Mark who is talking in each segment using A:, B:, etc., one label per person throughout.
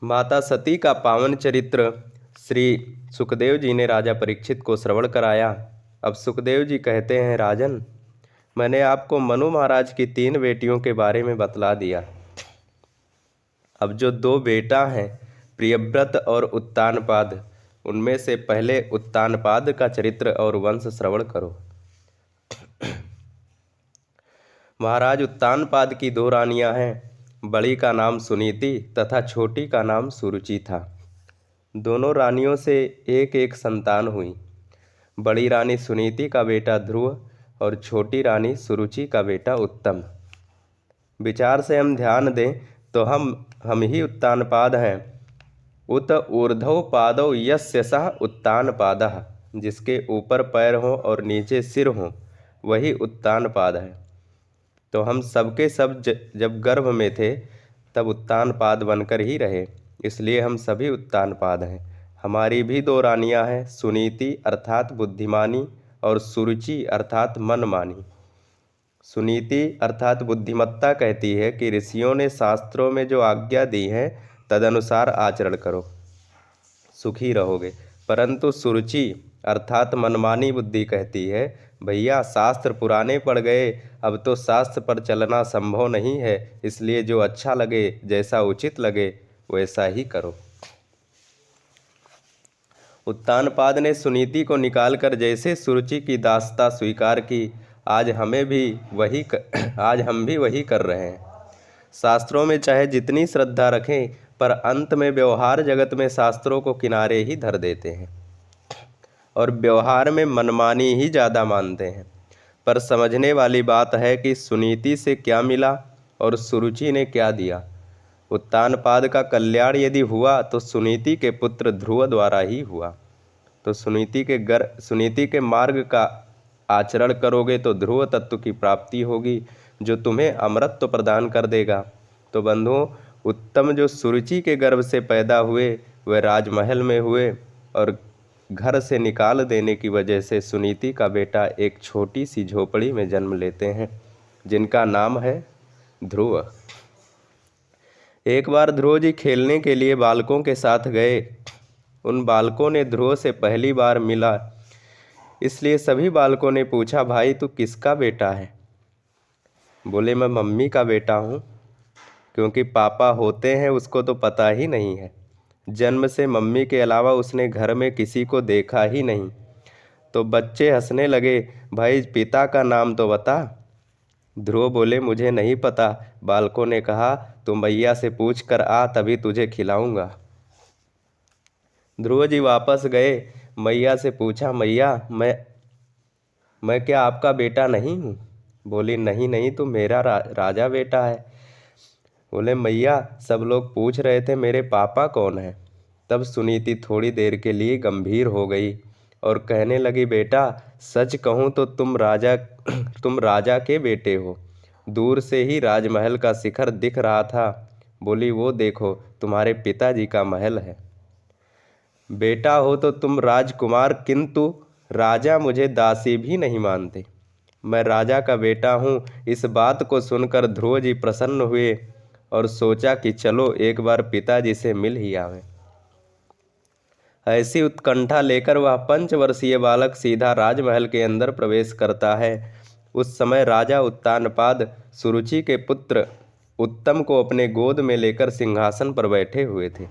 A: माता सती का पावन चरित्र श्री सुखदेव जी ने राजा परीक्षित को श्रवण कराया। अब सुखदेव जी कहते हैं, राजन, मैंने आपको मनु महाराज की 3 बेटियों के बारे में बतला दिया। अब जो 2 बेटा हैं, प्रियव्रत और उत्तानपाद, उनमें से पहले उत्तानपाद का चरित्र और वंश श्रवण करो। महाराज उत्तानपाद की 2 रानियां हैं। बड़ी का नाम सुनीति तथा छोटी का नाम सुरुचि था। दोनों रानियों से एक एक संतान हुई। बड़ी रानी सुनीति का बेटा ध्रुव और छोटी रानी सुरुचि का बेटा उत्तम। विचार से हम ध्यान दें तो हम ही उत्तानपाद हैं। उत ऊर्ध्व पादौ यस्य सः उत्तानपादः, जिसके ऊपर पैर हों और नीचे सिर हों, वही उत्तानपाद है। तो हम सबके सब जब गर्भ में थे तब उत्तानपाद बनकर ही रहे, इसलिए हम सभी उत्तानपाद हैं। हमारी भी 2 रानियां हैं, सुनीति अर्थात बुद्धिमानी और सुरुचि अर्थात मनमानी। सुनीति अर्थात बुद्धिमत्ता कहती है कि ऋषियों ने शास्त्रों में जो आज्ञा दी है तदनुसार आचरण करो, सुखी रहोगे। परंतु सुरुचि अर्थात मनमानी बुद्धि कहती है, भैया शास्त्र पुराने पड़ गए, अब तो शास्त्र पर चलना संभव नहीं है, इसलिए जो अच्छा लगे, जैसा उचित लगे वैसा ही करो। उत्तानपाद ने सुनीति को निकालकर जैसे सुरुचि की दासता स्वीकार की, आज हम भी वही कर रहे हैं। शास्त्रों में चाहे जितनी श्रद्धा रखें, पर अंत में व्यवहार जगत में शास्त्रों को किनारे ही धर देते हैं और व्यवहार में मनमानी ही ज़्यादा मानते हैं। पर समझने वाली बात है कि सुनीति से क्या मिला और सुरुचि ने क्या दिया। उत्तानपाद का कल्याण यदि हुआ तो सुनीति के पुत्र ध्रुव द्वारा ही हुआ। तो सुनीति के मार्ग का आचरण करोगे तो ध्रुव तत्व की प्राप्ति होगी, जो तुम्हें अमरत्व प्रदान कर देगा। तो बंधुओं, उत्तम जो सुरुचि के गर्भ से पैदा हुए वह राजमहल में हुए, और घर से निकाल देने की वजह से सुनीति का बेटा एक छोटी सी झोपड़ी में जन्म लेते हैं, जिनका नाम है ध्रुव। एक बार ध्रुव जी खेलने के लिए बालकों के साथ गए। उन बालकों ने ध्रुव से पहली बार मिला, इसलिए सभी बालकों ने पूछा, भाई तू किसका बेटा है? बोले, मैं मम्मी का बेटा हूँ। क्योंकि पापा होते हैं उसको तो पता ही नहीं है। जन्म से मम्मी के अलावा उसने घर में किसी को देखा ही नहीं। तो बच्चे हंसने लगे, भाई पिता का नाम तो बता। ध्रुव बोले, मुझे नहीं पता। बालकों ने कहा, तू मैया से पूछ कर आ, तभी तुझे खिलाऊंगा। ध्रुव जी वापस गए, मैया से पूछा, मैया मैं क्या आपका बेटा नहीं हूँ? बोली, नहीं, तू मेरा राजा बेटा है। बोले, मैया सब लोग पूछ रहे थे मेरे पापा कौन है। तब सुनीति थोड़ी देर के लिए गंभीर हो गई और कहने लगी, बेटा सच कहूँ तो तुम राजा के बेटे हो। दूर से ही राजमहल का शिखर दिख रहा था। बोली, वो देखो तुम्हारे पिताजी का महल है। बेटा हो तो तुम राजकुमार, किंतु राजा मुझे दासी भी नहीं मानते। मैं राजा का बेटा हूँ। इस बात को सुनकर ध्रुव जी प्रसन्न हुए और सोचा कि चलो एक बार पिताजी से मिल ही आवे। ऐसी उत्कंठा लेकर वह 5 वर्षीय बालक सीधा राजमहल के अंदर प्रवेश करता है। उस समय राजा उत्तानपाद सुरुचि के पुत्र उत्तम को अपने गोद में लेकर सिंहासन पर बैठे हुए थे।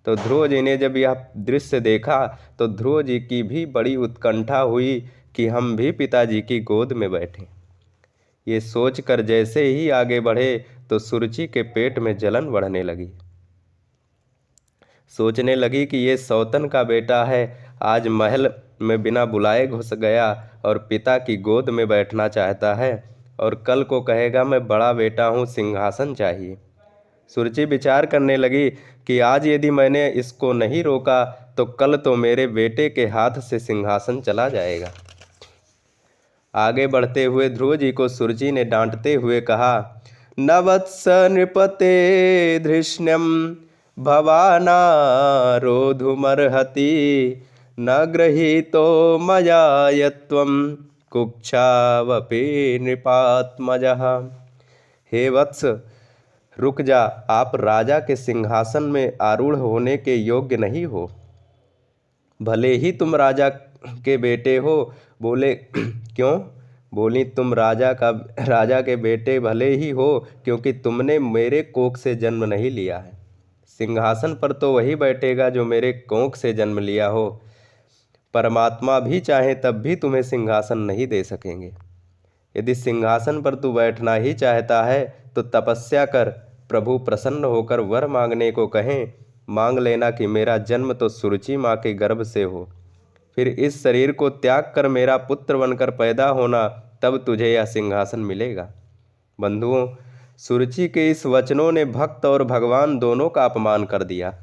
A: तो ध्रुव जी ने जब यह दृश्य देखा तो ध्रुव जी की भी बड़ी उत्कंठा हुई कि हम भी पिताजी की गोद में बैठे। ये सोचकर जैसे ही आगे बढ़े तो सुरुचि के पेट में जलन बढ़ने लगी। सोचने लगी कि ये सौतन का बेटा है, आज महल में बिना बुलाए घुस गया और पिता की गोद में बैठना चाहता है, और कल को कहेगा मैं बड़ा बेटा हूँ, सिंहासन चाहिए। सुरुचि विचार करने लगी कि आज यदि मैंने इसको नहीं रोका तो कल तो मेरे बेटे के हाथ से सिंहासन चला जाएगा। आगे बढ़ते हुए ध्रुव जी को सुरुचि ने डांटते हुए कहा, न वत्स नृपते धृष्ण्यम भवानारोधुमर्हति, न गृहीतो मया यत्वं कुक्षावपि नृपात्मजः। हे वत्स, रुक जा, आप राजा के सिंहासन में आरूढ़ होने के योग्य नहीं हो। भले ही तुम राजा के बेटे हो। बोले क्यों? बोली तुम राजा के बेटे भले ही हो, क्योंकि तुमने मेरे कोख से जन्म नहीं लिया है। सिंहासन पर तो वही बैठेगा जो मेरे कोख से जन्म लिया हो। परमात्मा भी चाहे तब भी तुम्हें सिंहासन नहीं दे सकेंगे। यदि सिंहासन पर तू बैठना ही चाहता है तो तपस्या कर, प्रभु प्रसन्न होकर वर मांगने को कहें। मांग लेना कि मेरा जन्म तो सुरुचि माँ के गर्भ से हो, फिर इस शरीर को त्याग कर मेरा पुत्र बनकर पैदा होना, तब तुझे यह सिंहासन मिलेगा। बंधुओं, सुरुचि के इस वचनों ने भक्त और भगवान दोनों का अपमान कर दिया,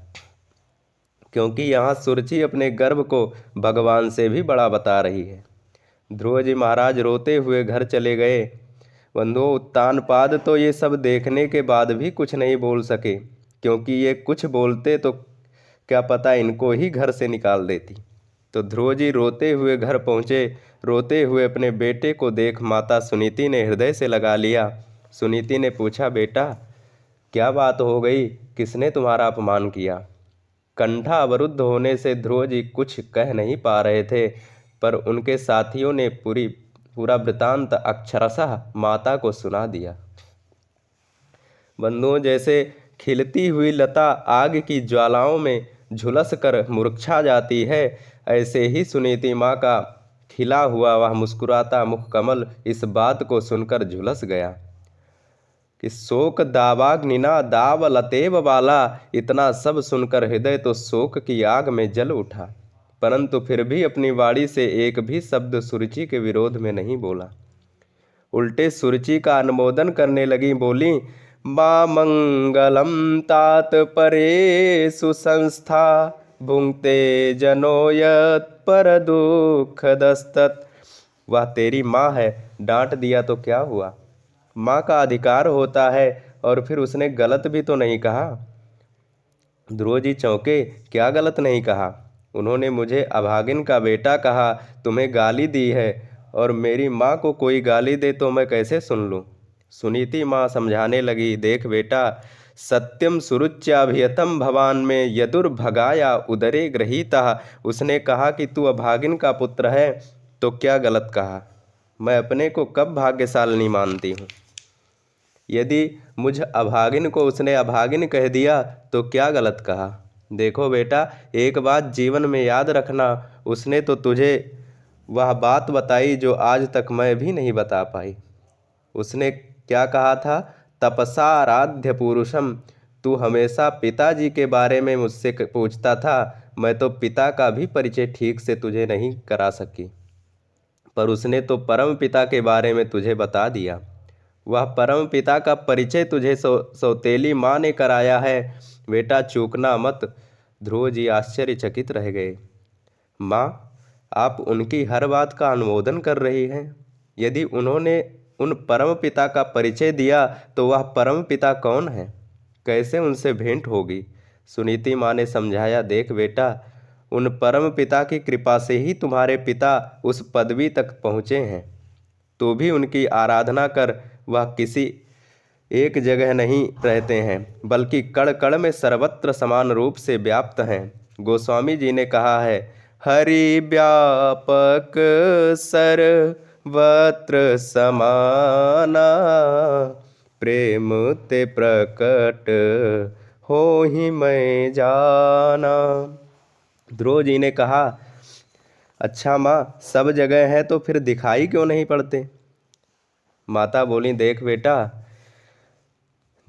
A: क्योंकि यहाँ सुरुचि अपने गर्भ को भगवान से भी बड़ा बता रही है। ध्रुव जी महाराज रोते हुए घर चले गए। बंधुओं, उत्तानपाद तो ये सब देखने के बाद भी कुछ नहीं बोल सके, क्योंकि ये कुछ बोलते तो क्या पता इनको ही घर से निकाल देती। तो ध्रुव जी रोते हुए घर पहुँचे। रोते हुए अपने बेटे को देख माता सुनीति ने हृदय से लगा लिया। सुनीति ने पूछा, बेटा क्या बात हो गई? किसने तुम्हारा अपमान किया? कंठा अवरुद्ध होने से ध्रुव जी कुछ कह नहीं पा रहे थे, पर उनके साथियों ने पूरा वृतांत अक्षरशः माता को सुना दिया। बंधुओं, जैसे खिलती हुई लता आग की ज्वालाओं में झुलस कर मुरझा जाती है, ऐसे ही सुनीति माँ का खिला हुआ वह मुस्कुराता मुख कमल इस बात को सुनकर झुलस गया कि शोक दावाग्निना दाव लतेव वाला। इतना सब सुनकर हृदय तो शोक की आग में जल उठा, परंतु फिर भी अपनी वाणी से एक भी शब्द सुरुचि के विरोध में नहीं बोला। उल्टे सुरुचि का अनुमोदन करने लगी। बोली, माँ मंगलम तात परेषु संस्था भुंक्ते जनो यत् पर दुख दस्तत। वह तेरी माँ है, डांट दिया तो क्या हुआ? माँ का अधिकार होता है, और फिर उसने गलत भी तो नहीं कहा। ध्रुव जी चौंके, क्या गलत नहीं कहा? उन्होंने मुझे अभागिन का बेटा कहा, तुम्हें गाली दी है, और मेरी माँ को कोई गाली दे तो मैं कैसे सुन लूँ? सुनीति माँ समझाने लगी, देख बेटा, सत्यम सुरुच्याभियतम भवान में यदुर्भगाया उदरे गृहीता। उसने कहा कि तू अभागिन का पुत्र है, तो क्या गलत कहा? मैं अपने को कब भाग्यशालिनी मानती हूँ? यदि मुझ अभागिन को उसने अभागिन कह दिया तो क्या गलत कहा? देखो बेटा, एक बात जीवन में याद रखना, उसने तो तुझे वह बात बताई जो आज तक मैं भी नहीं बता पाई। उसने क्या कहा था? तपसा आराध्य पुरुषम। तू हमेशा पिताजी के बारे में मुझसे पूछता था, मैं तो पिता का भी परिचय ठीक से तुझे नहीं करा सकी, पर उसने तो परम पिता के बारे में तुझे बता दिया। वह परम पिता का परिचय तुझे सौतेली माँ ने कराया है। बेटा चूकना मत। ध्रुव जी आश्चर्यचकित रह गए। माँ, आप उनकी हर बात का अनुमोदन कर रही हैं। यदि उन्होंने उन परम पिता का परिचय दिया तो वह परम पिता कौन है? कैसे उनसे भेंट होगी? सुनीति माँ ने समझाया, देख बेटा, उन परम पिता की कृपा से ही तुम्हारे पिता उस पदवी तक पहुँचे हैं। तो भी उनकी आराधना कर। वह किसी एक जगह नहीं रहते हैं, बल्कि कण कण में सर्वत्र समान रूप से व्याप्त हैं। गोस्वामी जी ने कहा है, हरि व्यापक सर्वत्र समाना, प्रेम ते प्रकट हो ही मैं जाना। ध्रुव जी ने कहा, अच्छा माँ, सब जगह है तो फिर दिखाई क्यों नहीं पड़ते? माता बोली, देख बेटा,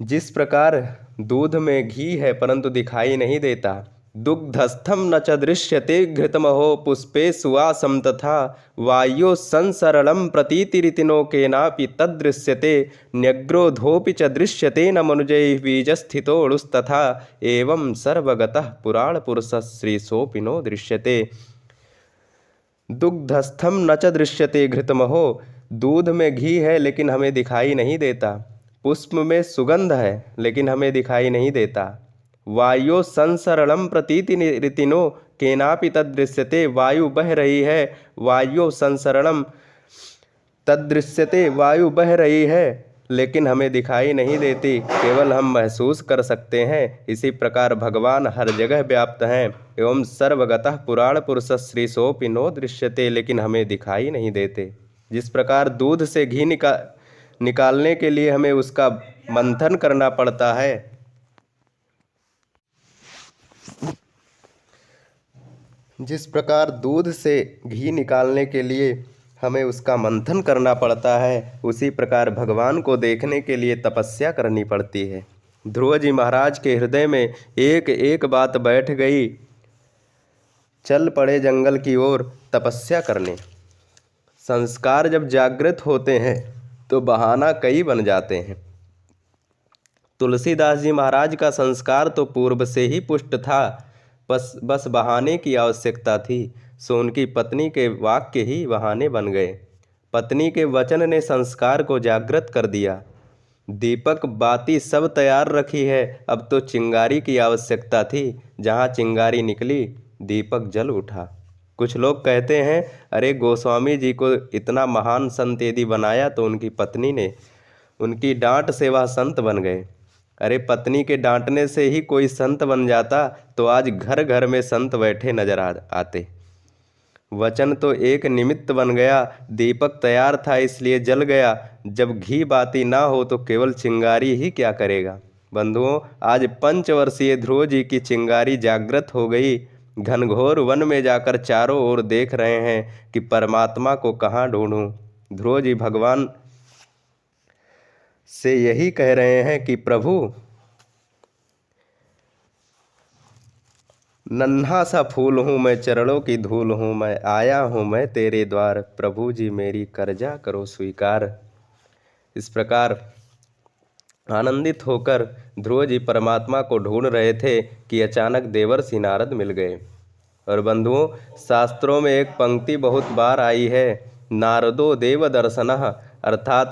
A: जिस प्रकार दूध में घी है परंतु दिखाई नहीं देता, दुग्धस्थम न च दृश्यते घृतमहो पुष्पे सुवासम तथा वायो संसरलम प्रतीतिरितिनो केनापि तदृश्यते न्यग्रोधोपि च दृश्यते न मनुजैः बीजस्थितोऽणुस्तथा एवं सर्वगतः पुराणपुरुषः श्रीसोऽपि दृश्यते। दुग्धस्थम न च दृश्यते घृतमहो। दूध में घी है लेकिन हमें दिखाई नहीं देता। पुष्प में सुगंध है लेकिन हमें दिखाई नहीं देता। वायु संसरलम प्रतीति रीतिनो केनापि तदृश्यते। वायु बह रही है, वायु संसरलम तदृश्यते, वायु बह रही है, लेकिन हमें दिखाई नहीं देती, केवल हम महसूस कर सकते हैं। इसी प्रकार भगवान हर जगह व्याप्त हैं एवं सर्वगतः पुराण पुरुष श्रीसोपि नो दृश्यते, लेकिन हमें दिखाई नहीं देते। जिस प्रकार दूध से घी निकालने के लिए हमें उसका मंथन करना पड़ता है, जिस प्रकार दूध से घी निकालने के लिए हमें उसका मंथन करना पड़ता है, उसी प्रकार भगवान को देखने के लिए तपस्या करनी पड़ती है। ध्रुव जी महाराज के हृदय में एक एक बात बैठ गई। चल पड़े जंगल की ओर तपस्या करने। संस्कार जब जागृत होते हैं तो बहाना कई बन जाते हैं। तुलसीदास जी महाराज का संस्कार तो पूर्व से ही पुष्ट था, बस बहाने की आवश्यकता थी। सो उनकी पत्नी के वाक्य ही बहाने बन गए। पत्नी के वचन ने संस्कार को जागृत कर दिया। दीपक बाती सब तैयार रखी है, अब तो चिंगारी की आवश्यकता थी। जहाँ चिंगारी निकली दीपक जल उठा। कुछ लोग कहते हैं, अरे गोस्वामी जी को इतना महान संत यदि बनाया तो उनकी पत्नी ने, उनकी डांट से वह संत बन गए। अरे पत्नी के डांटने से ही कोई संत बन जाता तो आज घर घर में संत बैठे नजर आते। वचन तो एक निमित्त बन गया, दीपक तैयार था इसलिए जल गया। जब घी बाती ना हो तो केवल चिंगारी ही क्या करेगा। बंधुओं, आज 5 वर्षीय ध्रुव जी की चिंगारी जागृत हो गई। घनघोर वन में जाकर चारों ओर देख रहे हैं कि परमात्मा को कहाँ ढूंढूं। ध्रुव जी भगवान से यही कह रहे हैं कि प्रभु, नन्हा सा फूल हूँ मैं, चरणों की धूल हूँ मैं, आया हूँ मैं तेरे द्वार, प्रभु जी मेरी कर्जा करो स्वीकार। इस प्रकार आनंदित होकर ध्रुव जी परमात्मा को ढूंढ रहे थे कि अचानक देवर्षि नारद मिल गए। और बंधुओं, शास्त्रों में एक पंक्ति बहुत बार आई है, नारदो देव दर्शनः, अर्थात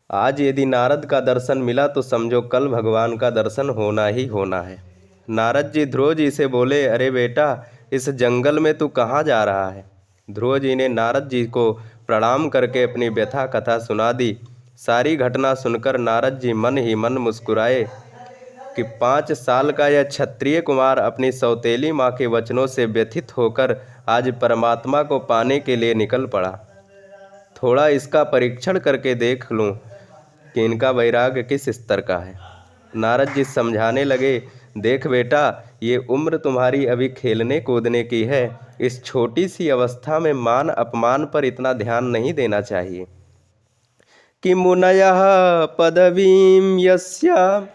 A: आज यदि नारद का दर्शन मिला तो समझो कल भगवान का दर्शन होना ही होना है। नारद जी ध्रुव जी से बोले, अरे बेटा, इस जंगल में तू कहाँ जा रहा है। ध्रुव जी ने नारद जी को प्रणाम करके अपनी व्यथा कथा सुना दी। सारी घटना सुनकर नारद जी मन ही मन मुस्कुराए कि 5 साल का यह क्षत्रिय कुमार अपनी सौतेली माँ के वचनों से व्यथित होकर आज परमात्मा को पाने के लिए निकल पड़ा। थोड़ा इसका परीक्षण करके देख लूँ कि इनका वैराग्य किस स्तर का है। नारद जी समझाने लगे, देख बेटा, ये उम्र तुम्हारी अभी खेलने कूदने की है। इस छोटी सी अवस्था में मान अपमान पर इतना ध्यान नहीं देना चाहिए। कि मुनयः पदवीं यस्या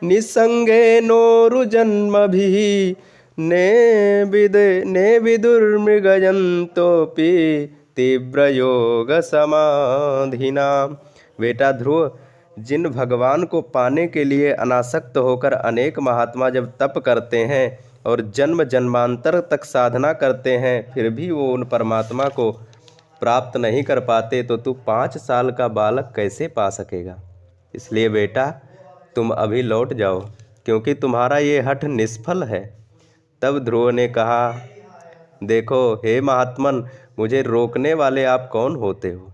A: निसंगे नोरुजन्मभिः ने विदुर्मृगयन्तोपि तीव्र योग समाधिना। बेटा ध्रुव, जिन भगवान को पाने के लिए अनासक्त होकर अनेक महात्मा जब तप करते हैं और जन्म जन्मांतर तक साधना करते हैं, फिर भी वो उन परमात्मा को प्राप्त नहीं कर पाते, तो तू 5 साल का बालक कैसे पा सकेगा। इसलिए बेटा, तुम अभी लौट जाओ, क्योंकि तुम्हारा ये हठ निष्फल है। तब ध्रुव ने कहा, देखो हे महात्मन, मुझे रोकने वाले आप कौन होते हो।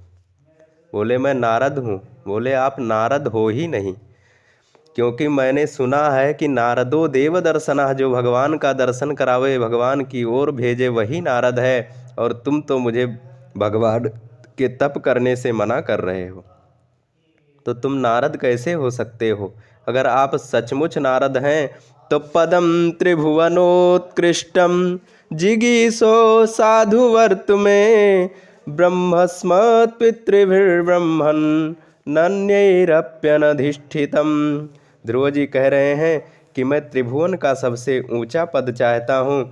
A: बोले, मैं नारद हूँ। बोले, आप नारद हो ही नहीं, क्योंकि मैंने सुना है कि नारदो देव दर्शनः, जो भगवान का दर्शन करावे, भगवान की ओर भेजे, वही नारद है। और तुम तो मुझे भगवान के तप करने से मना कर रहे हो, तो तुम नारद कैसे हो सकते हो। अगर आप सचमुच नारद हैं तो पदम त्रिभुवनोत्कृष्टम जिगीषो साधुवर्तु में ब्रह्मस्मत् पितृभिर्ब्रह्मन् नन्यैरप्यनधिष्ठितम्। ध्रुव जी कह रहे हैं कि मैं त्रिभुवन का सबसे ऊंचा पद चाहता हूँ,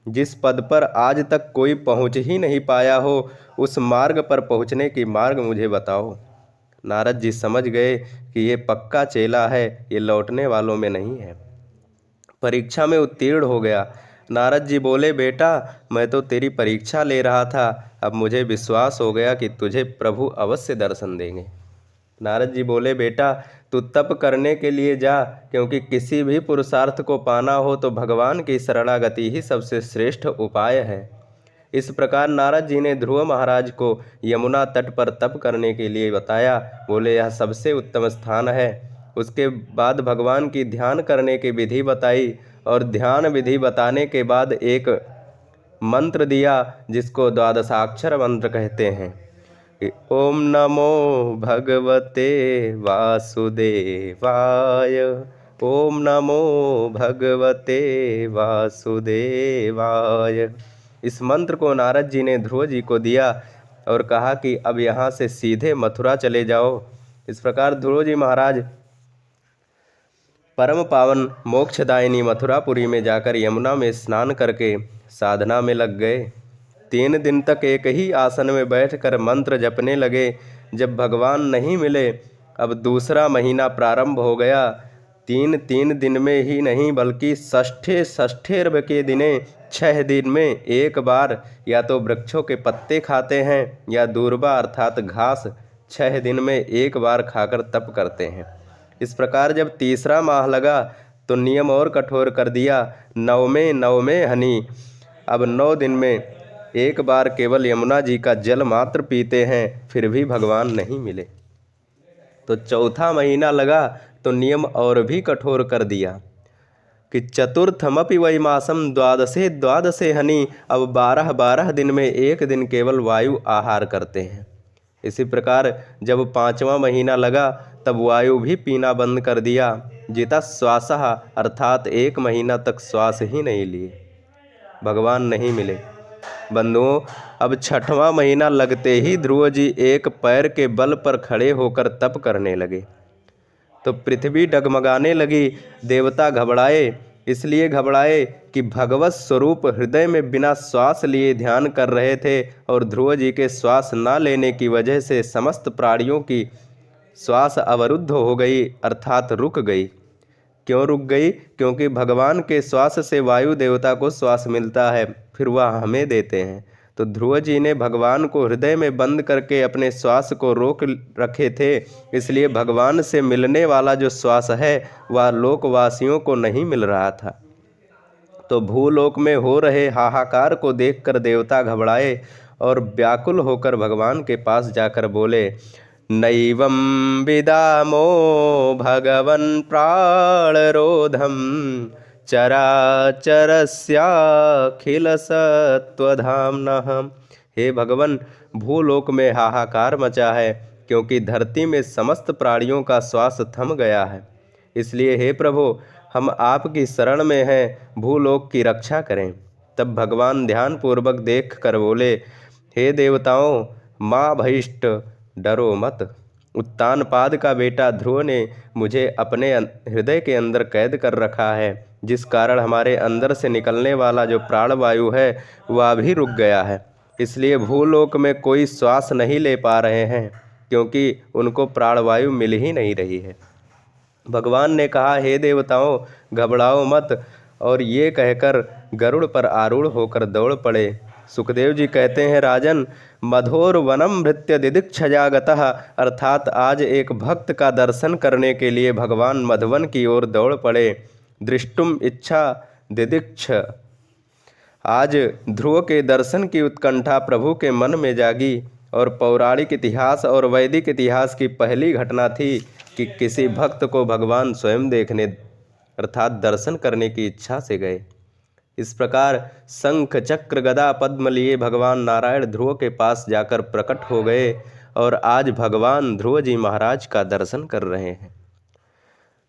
A: जिस पद पर आज तक कोई पहुँच ही नहीं पाया हो, उस मार्ग पर पहुँचने की मार्ग मुझे बताओ। नारद जी समझ गए कि ये पक्का चेला है, ये लौटने वालों में नहीं है। परीक्षा में उत्तीर्ण हो गया। नारद जी बोले, बेटा, मैं तो तेरी परीक्षा ले रहा था, अब मुझे विश्वास हो गया कि तुझे प्रभु अवश्य दर्शन देंगे। नारद जी बोले, बेटा, तू तप करने के लिए जा, क्योंकि किसी भी पुरुषार्थ को पाना हो तो भगवान की शरणागति ही सबसे श्रेष्ठ उपाय है। इस प्रकार नारद जी ने ध्रुव महाराज को यमुना तट पर तप करने के लिए बताया। बोले यह सबसे उत्तम स्थान है। उसके बाद भगवान की ध्यान करने की विधि बताई और ध्यान विधि बताने के बाद एक मंत्र दिया जिसको द्वादशाक्षर मंत्र कहते हैं। ओम नमो भगवते वासुदेवाय। ओम नमो भगवते वासुदेवाय। इस मंत्र को नारद जी ने ध्रुव जी को दिया और कहा कि अब यहाँ से सीधे मथुरा चले जाओ। इस प्रकार ध्रुव जी महाराज परम पावन मोक्षदायिनी मथुरापुरी में जाकर यमुना में स्नान करके साधना में लग गए। 3 दिन तक एक ही आसन में बैठकर मंत्र जपने लगे। जब भगवान नहीं मिले, अब दूसरा महीना प्रारंभ हो गया। 3 दिन में ही नहीं बल्कि षष्ठेर्भ के दिने 6 दिन में एक बार या तो वृक्षों के पत्ते खाते हैं या दूर्वा अर्थात घास 6 दिन में एक बार खाकर तप करते हैं। इस प्रकार जब तीसरा माह लगा तो नियम और कठोर कर दिया। 9वें हनी अब 9 दिन में एक बार केवल यमुना जी का जल मात्र पीते हैं, फिर भी भगवान नहीं मिले। तो चौथा महीना लगा तो नियम और भी कठोर कर दिया कि चतुर्थमपि वै मासम द्वादशे हनी अब 12 दिन में एक दिन केवल वायु आहार करते हैं। इसी प्रकार जब 5वां महीना लगा तब वायु भी पीना बंद कर दिया। जिता श्वासः अर्थात 1 महीना तक श्वास ही नहीं लिए। भगवान नहीं मिले। बंधुओं, अब 6वां महीना लगते ही ध्रुव जी एक पैर के बल पर खड़े होकर तप करने लगे तो पृथ्वी डगमगाने लगी। देवता घबराए, इसलिए घबराए कि भगवत स्वरूप हृदय में बिना श्वास लिए ध्यान कर रहे थे और ध्रुव जी के श्वास न लेने की वजह से समस्त प्राणियों की श्वास अवरुद्ध हो गई अर्थात रुक गई। क्यों रुक गई? क्योंकि भगवान के श्वास से वायु देवता को श्वास मिलता है, फिर वह हमें देते हैं। तो ध्रुव जी ने भगवान को हृदय में बंद करके अपने श्वास को रोक रखे थे, इसलिए भगवान से मिलने वाला जो श्वास है वह लोकवासियों को नहीं मिल रहा था। तो भूलोक में हो रहे हाहाकार को देखकर देवता घबराए और व्याकुल होकर भगवान के पास जाकर बोले, नैवं विदामो भगवन् प्राणरोधम चराचरस्याखिल सत्वधाम्नः। हे भगवन, भूलोक में हाहाकार मचा है क्योंकि धरती में समस्त प्राणियों का श्वास थम गया है। इसलिए हे प्रभु, हम आपकी शरण में हैं, भूलोक की रक्षा करें। तब भगवान ध्यानपूर्वक देख कर बोले, हे देवताओं, माँ भयष्ट, डरो मत। उत्तानपाद का बेटा ध्रुव ने मुझे अपने हृदय के अंदर कैद कर रखा है, जिस कारण हमारे अंदर से निकलने वाला जो प्राणवायु है वह भी रुक गया है। इसलिए भूलोक में कोई श्वास नहीं ले पा रहे हैं क्योंकि उनको प्राणवायु मिल ही नहीं रही है। भगवान ने कहा, हे देवताओं, घबराओ मत, और ये कहकर गरुड़ पर आरूढ़ होकर दौड़ पड़े। सुखदेव जी कहते हैं, राजन, मधोर वनम भृत्य दिदिक्षजागतः अर्थात आज एक भक्त का दर्शन करने के लिए भगवान मधुवन की ओर दौड़ पड़े। दृष्टुम इच्छा दिदिक्ष। आज ध्रुव के दर्शन की उत्कंठा प्रभु के मन में जागी और पौराणिक इतिहास और वैदिक इतिहास की पहली घटना थी कि किसी भक्त को भगवान स्वयं देखने अर्थात दर्शन करने की इच्छा से गए। इस प्रकार शंख चक्र गदा पद्म लिए भगवान नारायण ध्रुव के पास जाकर प्रकट हो गए और आज भगवान ध्रुव जी महाराज का दर्शन कर रहे हैं।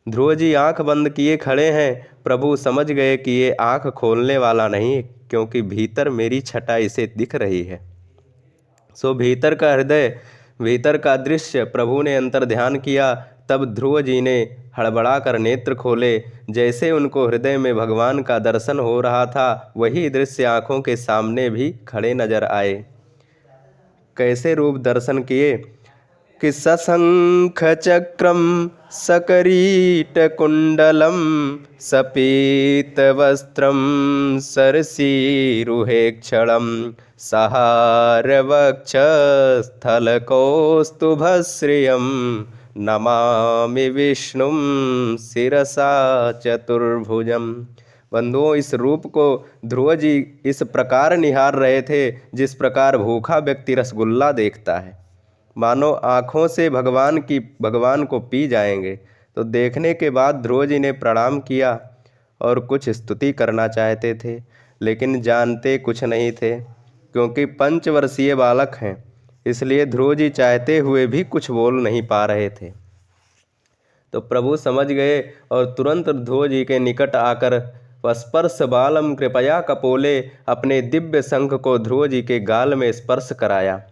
A: ध्रुव जी आंख बंद किए खड़े हैं। प्रभु समझ गए कि ये आंख खोलने वाला नहीं, क्योंकि भीतर मेरी छटा इसे दिख रही है। सो भीतर का हृदय, भीतर का दृश्य प्रभु ने अंतर ध्यान किया। तब ध्रुव जी ने हड़बड़ा कर नेत्र खोले। जैसे उनको हृदय में भगवान का दर्शन हो रहा था, वही दृश्य आँखों के सामने भी खड़े नजर आए। कैसे रूप दर्शन किए कि सशंख चक्रम सकरीट कुंडलम सपीत वस्त्रम सरसीरुहेक्षणम सहार वक्षस्थल कौस्तुभश्रियम नमामि विष्णुं शिरसा चतुर्भुजम। बंधुओं, इस रूप को ध्रुव जी इस प्रकार निहार रहे थे जिस प्रकार भूखा व्यक्ति रसगुल्ला देखता है, मानो आँखों से भगवान को पी जाएंगे। तो देखने के बाद ध्रुव जी ने प्रणाम किया और कुछ स्तुति करना चाहते थे, लेकिन जानते कुछ नहीं थे, क्योंकि 5 वर्षीय बालक हैं, इसलिए ध्रुव जी चाहते हुए भी कुछ बोल नहीं पा रहे थे। तो प्रभु समझ गए और तुरंत ध्रुव जी के निकट आकर स्पर्श बालम कृपया कपोले अपने दिव्य शंख को ध्रुव जी के गाल में स्पर्श कराया।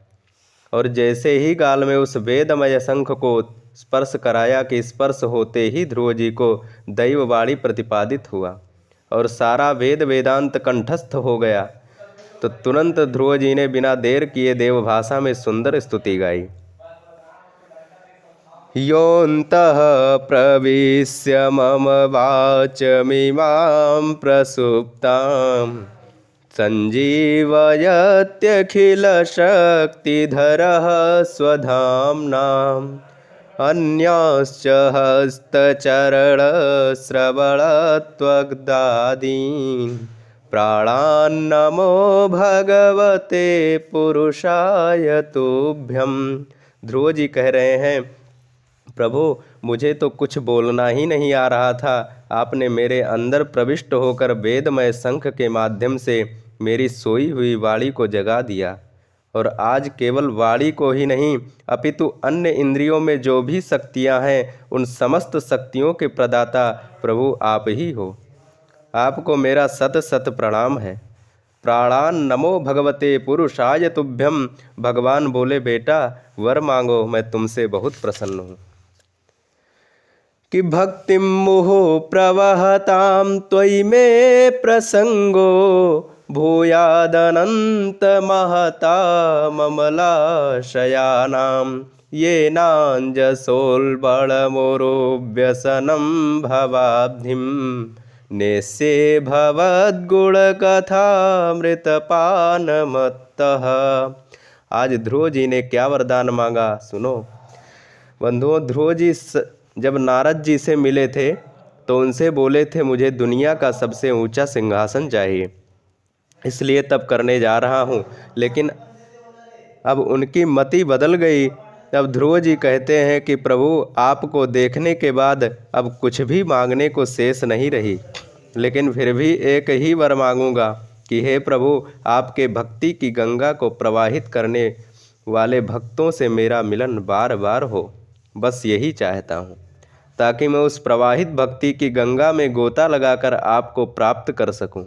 A: और जैसे ही गाल में उस वेदमय शंख को स्पर्श कराया कि स्पर्श होते ही ध्रुव जी को दैववाणी प्रतिपादित हुआ और सारा वेद वेदांत कंठस्थ हो गया। तो तुरंत ध्रुव जी ने बिना देर किए देवभाषा में सुंदर स्तुति गाई। योऽन्तः प्रविश्य मम वाचमिमां प्रसुप्तां सञ्जीवयत्यखिलशक्तिधरः स्वधाम्नाम् अन्याश्च हस्तचरणश्रवणत्वग्दादीन् प्राणान्नमो भगवते पुरुषाय तुभ्यं। ध्रुव जी कह रहे हैं, प्रभु मुझे तो कुछ बोलना ही नहीं आ रहा था, आपने मेरे अंदर प्रविष्ट होकर वेदमय शंख के माध्यम से मेरी सोई हुई वाणी को जगा दिया। और आज केवल वाणी को ही नहीं अपितु अन्य इंद्रियों में जो भी शक्तियां हैं उन समस्त शक्तियों के प्रदाता प्रभु आप ही हो। आपको मेरा सत सत प्रणाम है। प्राणान नमो भगवते पुरुषाय तुभ्यम। भगवान बोले, बेटा वर मांगो, मैं तुमसे बहुत प्रसन्न हूँ। कि भक्तिं मुहुः प्रवहतां त्वयि मे प्रसंगो भूयादनन्तमहताममलाशयानां येनाञ्जसोल्बणमुरुव्यसनं भवाब्धिं नेस्ये भवद्गुणकथामृतपानमत्तः। आज ध्रुव जी ने क्या वरदान मांगा, सुनो बंधुओं। ध्रुव जी जब नारद जी से मिले थे तो उनसे बोले थे, मुझे दुनिया का सबसे ऊंचा सिंहासन चाहिए, इसलिए तब करने जा रहा हूँ। लेकिन अब उनकी मति बदल गई। अब ध्रुव जी कहते हैं कि प्रभु आपको देखने के बाद अब कुछ भी मांगने को शेष नहीं रही, लेकिन फिर भी एक ही वर मांगूंगा कि हे प्रभु आपके भक्ति की गंगा को प्रवाहित करने वाले भक्तों से मेरा मिलन बार बार हो। बस यही चाहता हूँ, ताकि मैं उस प्रवाहित भक्ति की गंगा में गोता लगाकर आपको प्राप्त कर सकूं।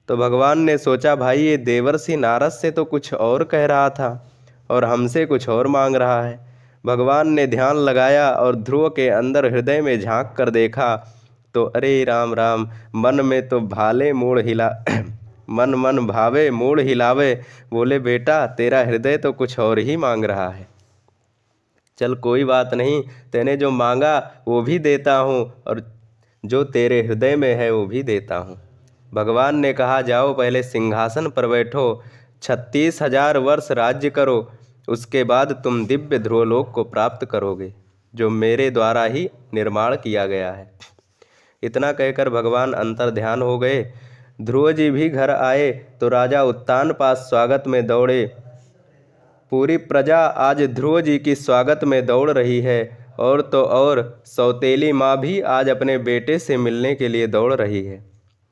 A: तो भगवान ने सोचा, भाई ये देवर्षि नारद से तो कुछ और कह रहा था और हमसे कुछ और मांग रहा है। भगवान ने ध्यान लगाया और ध्रुव के अंदर हृदय में झांक कर देखा तो अरे राम राम, मन में तो भाले मूड़ हिला मन मन भावे मूड़ हिलावे। बोले, बेटा तेरा हृदय तो कुछ और ही मांग रहा है। चल कोई बात नहीं, तेने जो मांगा वो भी देता हूँ और जो तेरे हृदय में है वो भी देता हूँ। भगवान ने कहा, जाओ पहले सिंहासन पर बैठो, 36,000 वर्ष राज्य करो, उसके बाद तुम दिव्य ध्रुवलोक को प्राप्त करोगे, जो मेरे द्वारा ही निर्माण किया गया है। इतना कहकर भगवान अंतर ध्यान हो गए। ध्रुव जी भी घर आए तो राजा उत्तानपाद स्वागत में दौड़े। पूरी प्रजा आज ध्रुव जी की स्वागत में दौड़ रही है, और तो और सौतेली माँ भी आज अपने बेटे से मिलने के लिए दौड़ रही है।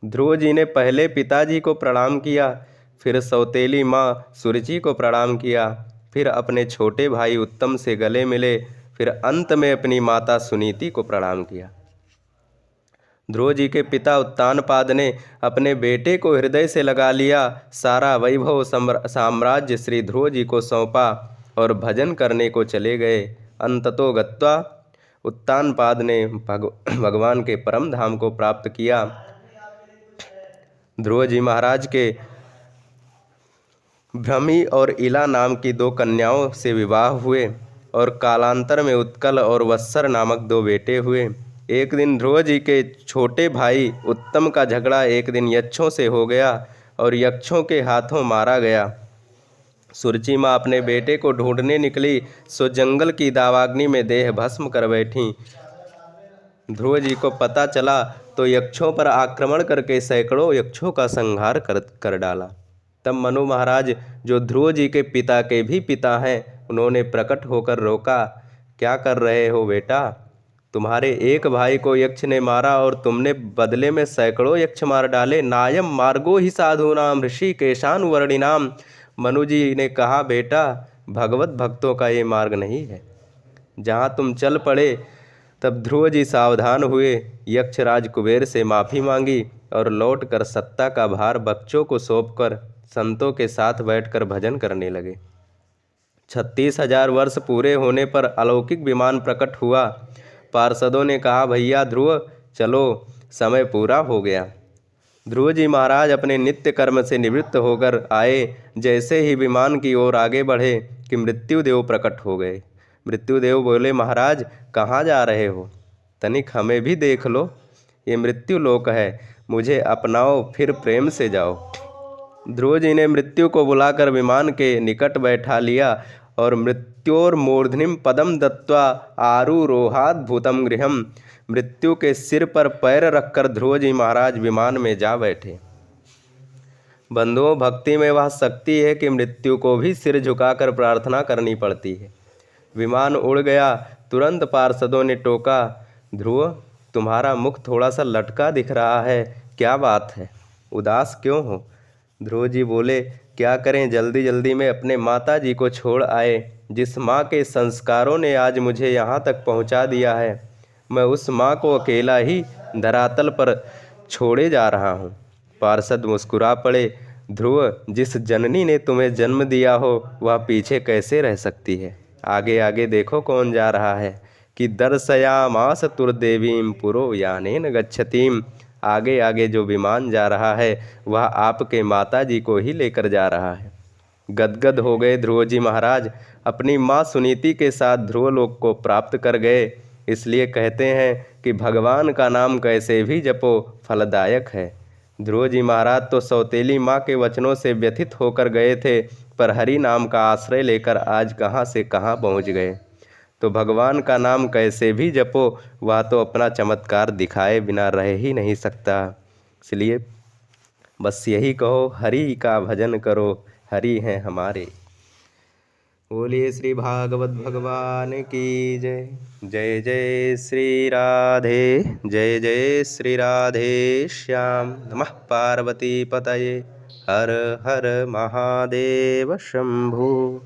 A: ध्रुव जी ने पहले पिताजी को प्रणाम किया, फिर सौतेली माँ सुरुचि को प्रणाम किया, फिर अपने छोटे भाई उत्तम से गले मिले, फिर अंत में अपनी माता सुनीति को प्रणाम किया। ध्रुव जी के पिता उत्तानपाद ने अपने बेटे को हृदय से लगा लिया, सारा वैभव साम्राज्य श्री ध्रुव जी को सौंपा और भजन करने को चले गए। अंततो गत्वा उत्तानपाद ने भगवान के परम धाम को प्राप्त किया। ध्रुव जी महाराज के भ्रमी और इला नाम की 2 कन्याओं से विवाह हुए और कालांतर में उत्कल और वत्सर नामक 2 बेटे हुए। एक दिन ध्रुव जी के छोटे भाई उत्तम का झगड़ा एक दिन यक्षों से हो गया और यक्षों के हाथों मारा गया। सुरुचि माँ अपने बेटे को ढूंढने निकली, सो जंगल की दावाग्नि में देह भस्म कर बैठी। ध्रुव जी को पता चला तो यक्षों पर आक्रमण करके सैकड़ों यक्षों का संहार कर डाला। तब मनु महाराज, जो ध्रुव जी के पिता के भी पिता हैं, उन्होंने प्रकट होकर रोका, क्या कर रहे हो बेटा? तुम्हारे एक भाई को यक्ष ने मारा और तुमने बदले में सैकड़ों यक्ष मार डाले। नायम मार्गो ही साधूनाम ऋषि केशानुवर्णिनाम। मनु जी ने कहा, बेटा, भगवत भक्तों का ये मार्ग नहीं है। जहाँ तुम चल पड़े तब ध्रुव जी सावधान हुए। यक्षराज कुबेर से माफ़ी मांगी और लौटकर सत्ता का भार बच्चों को सौंपकर संतों के साथ बैठकर भजन करने लगे। 36,000 वर्ष पूरे होने पर अलौकिक विमान प्रकट हुआ। पार्षदों ने कहा, भैया ध्रुव चलो, समय पूरा हो गया। ध्रुव जी महाराज अपने नित्य कर्म से निवृत्त होकर आए। जैसे ही विमान की ओर आगे बढ़े कि मृत्युदेव प्रकट हो गए। मृत्युदेव बोले, महाराज कहाँ जा रहे हो? तनिक हमें भी देख लो, ये मृत्यु लोक है, मुझे अपनाओ, फिर प्रेम से जाओ। ध्रुव जी ने मृत्यु को बुलाकर विमान के निकट बैठा लिया और मृत्योर्मूर्ध्निम पदम दत्वा आरुरोहाद्भुतम गृहम। मृत्यु के सिर पर पैर रखकर ध्रुव जी महाराज विमान में जा बैठे। बंधुओं, भक्ति में वह शक्ति है कि मृत्यु को भी सिर झुकाकर प्रार्थना करनी पड़ती है। विमान उड़ गया। तुरंत पार्षदों ने टोका, ध्रुव तुम्हारा मुख थोड़ा सा लटका दिख रहा है, क्या बात है? उदास क्यों हो? ध्रुव जी बोले, क्या करें, जल्दी जल्दी में अपने माता जी को छोड़ आए। जिस माँ के संस्कारों ने आज मुझे यहाँ तक पहुँचा दिया है, मैं उस माँ को अकेला ही धरातल पर छोड़े जा रहा हूँ। पार्षद मुस्कुरा पड़े, ध्रुव, जिस जननी ने तुम्हें जन्म दिया हो वह पीछे कैसे रह सकती है? आगे आगे देखो कौन जा रहा है। कि दर्शयामास तुर्देवीं पुरो यानेन गच्छतीम। आगे आगे जो विमान जा रहा है वह आपके माता जी को ही लेकर जा रहा है। गदगद हो गए ध्रुव जी महाराज। अपनी माँ सुनीति के साथ ध्रुवलोक को प्राप्त कर गए। इसलिए कहते हैं कि भगवान का नाम कैसे भी जपो फलदायक है। ध्रुव जी महाराज तो सौतेली माँ के वचनों से व्यथित होकर गए थे, पर हरि नाम का आश्रय लेकर आज कहाँ से कहाँ पहुँच गए। तो भगवान का नाम कैसे भी जपो, वह तो अपना चमत्कार दिखाए बिना रह ही नहीं सकता। इसलिए बस यही कहो, हरि का भजन करो, हरि हैं हमारे। बोलिए श्री भागवत भगवान की जय। जय जय श्री राधे, जय जय श्री राधे श्याम। नमः पार्वती पतये, हर हर महादेव शंभु।